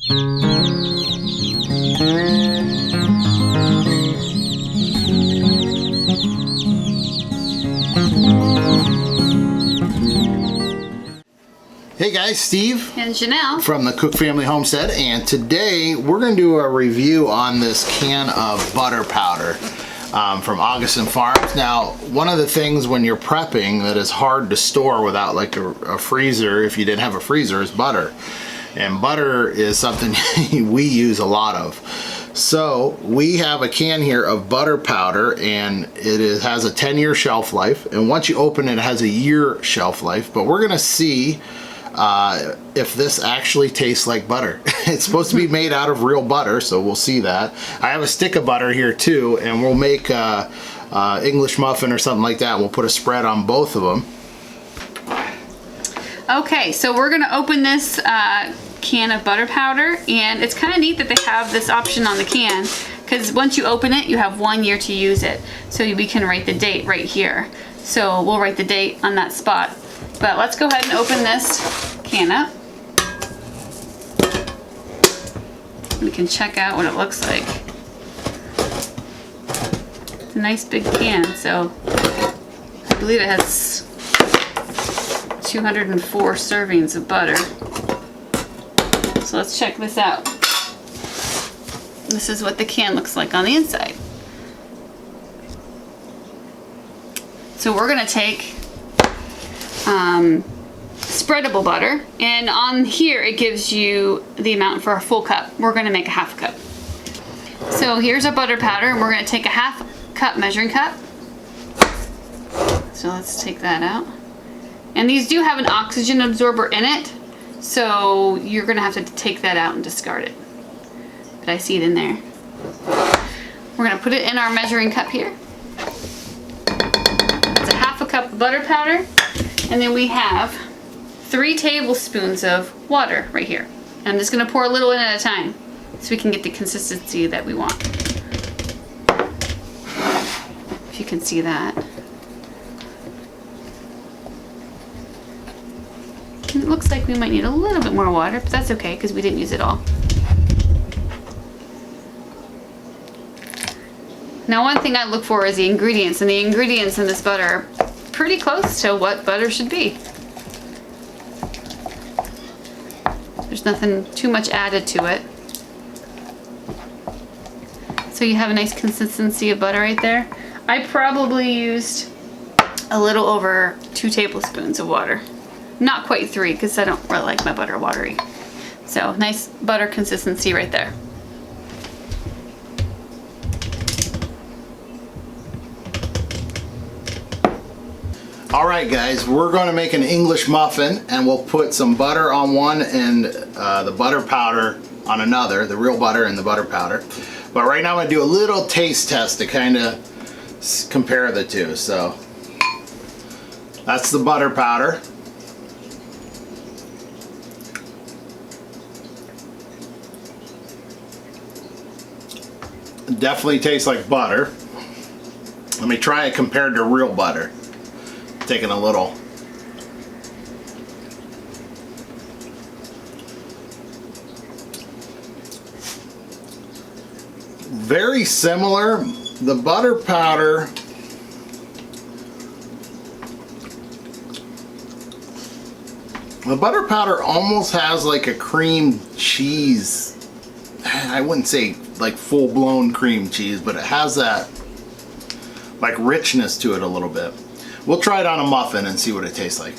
Hey guys, Steve and Janelle from the Cook Family Homestead, and today we're going to do a review on this can of butter powder from Augustin Farms. Now, one of the things when you're prepping that is hard to store without like a freezer, if you didn't have a freezer, is butter. And butter is something we use a lot of. So we have a can here of butter powder, and it has a 10-year shelf life, and once you open it, it has a year shelf life. But we're gonna see if this actually tastes like butter. It's supposed to be made out of real butter, so we'll see that. I have a stick of butter here too, and we'll make English muffin or something like that. We'll put a spread on both of them. Okay, so we're gonna open this can of butter powder, and it's kind of neat that they have this option on the can, because once you open it, you have 1 year to use it. So we can write the date right here. So we'll write the date on that spot. But let's go ahead and open this can up. We can check out what it looks like. It's a nice big can, so I believe it has 204 servings of butter. So let's check this out. This is what the can looks like on the inside. So we're gonna take spreadable butter, and on here it gives you the amount for a full cup. We're gonna make a half cup. So here's our butter powder, and we're gonna take a half cup measuring cup. So let's take that out. And these do have an oxygen absorber in it, so you're gonna have to take that out and discard it. But I see it in there. We're gonna put it in our measuring cup here. It's a half a cup of butter powder, and then we have 3 tablespoons of water right here. And I'm just gonna pour a little in at a time so we can get the consistency that we want. If you can see that. And it looks like we might need a little bit more water, but that's okay because we didn't use it all. Now, one thing I look for is the ingredients, and the ingredients in this butter are pretty close to what butter should be. There's nothing too much added to it. So you have a nice consistency of butter right there. I probably used a little over 2 tablespoons of water. Not quite 3, because I don't really like my butter watery. So nice butter consistency right there. All right, guys, we're going to make an English muffin, and we'll put some butter on one and the butter powder on another, the real butter and the butter powder. But right now I'm going to do a little taste test to kind of compare the two. So that's the butter powder. Definitely tastes like butter. Let me try it compared to real butter. Taking a little. Very similar. The butter powder almost has like a cream cheese. I wouldn't say like full-blown cream cheese, but it has that like richness to it a little bit. We'll try it on a muffin and see what it tastes like.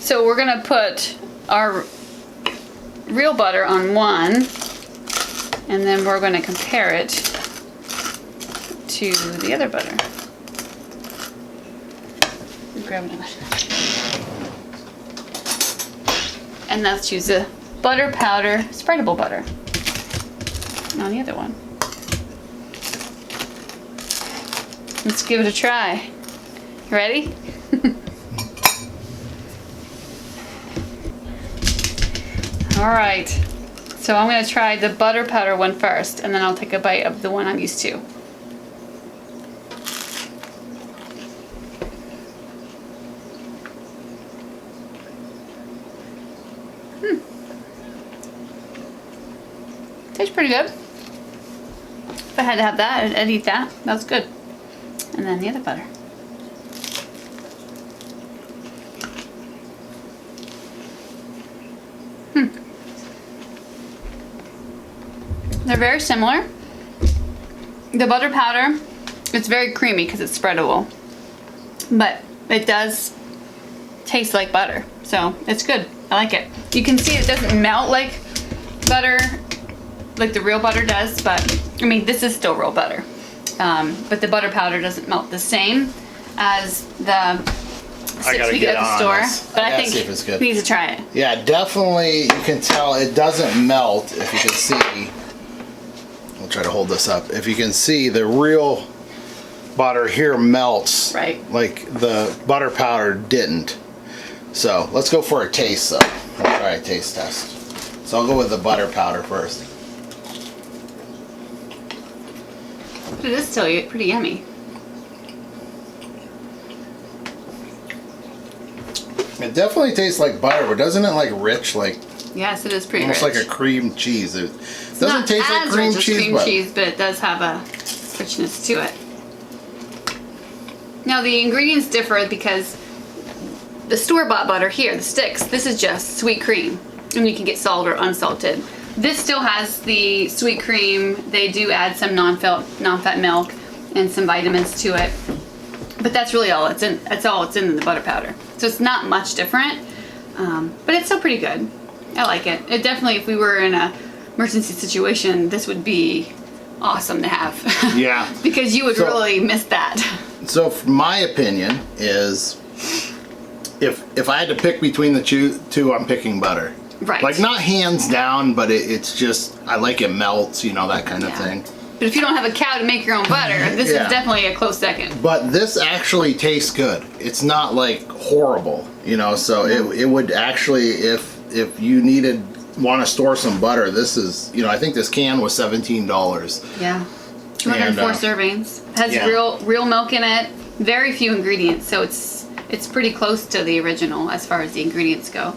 So we're gonna put our real butter on one, and then we're gonna compare it to the other butter. Grab another. And let's use the butter powder, spreadable butter on the other one. Let's give it a try. Ready? All right, so I'm gonna try the butter powder one first, and then I'll take a bite of the one I'm used to. Tastes pretty good. If I had to have that, I'd eat that. That's good. And then the other butter. They're very similar. The butter powder, it's very creamy because it's spreadable. But it does taste like butter. So it's good. I like it. You can see it doesn't melt like butter, like the real butter does, but I mean, this is still real butter. But the butter powder doesn't melt the same as the sticks we get at the store. But I think see if it's good. we need to try it. Yeah, definitely. You can tell it doesn't melt. If you can see, I'll try to hold this up. If you can see, the real butter here melts, Right. like the butter powder didn't. So let's go for a taste. Though, let's try a taste test. So I'll go with the butter powder first. But it is still pretty yummy. It definitely tastes like butter, but doesn't it like rich, like Yes, it is pretty almost rich. like a cream cheese? It It's doesn't not taste like as cream rich as cheese, cream but cheese, but it does have a richness to it. Now the ingredients differ because the store-bought butter here, the sticks, this is just sweet cream, and you can get salt or unsalted. This still has the sweet cream. They do add some non-fat milk and some vitamins to it, but that's really all it's in. That's all it's in the butter powder. So it's not much different, but it's still pretty good. I like it. It definitely, if we were in a emergency situation, this would be awesome to have. Yeah. Because you would really miss that. So my opinion is, if I had to pick between the two, I'm picking butter. Right. Like not hands down, but it's just I like it melts, you know, that kind of thing. But if you don't have a cow to make your own butter, this is definitely a close second. But this actually tastes good. It's not like horrible, you know. So it would actually, if you want to store some butter, this is, you know, I think this can was $17. Yeah. 204 servings. Has real milk in it. Very few ingredients, so it's pretty close to the original as far as the ingredients go.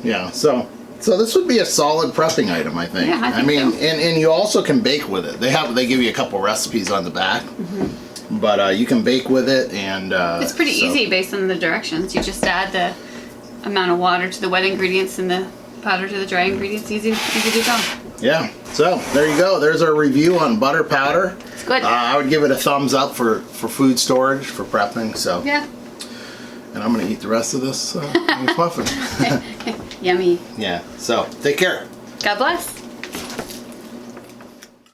Yeah. So this would be a solid prepping item, I think. Yeah, I think mean, so. and you also can bake with it. They give you a couple recipes on the back, but you can bake with it, and It's pretty easy based on the directions. You just add the amount of water to the wet ingredients and the powder to the dry ingredients. Easy to go. Yeah. So there you go. There's our review on butter powder. It's good. I would give it a thumbs up for food storage, for prepping. So Yeah. And I'm gonna eat the rest of this muffin. Yummy. Yeah. So take care. God bless.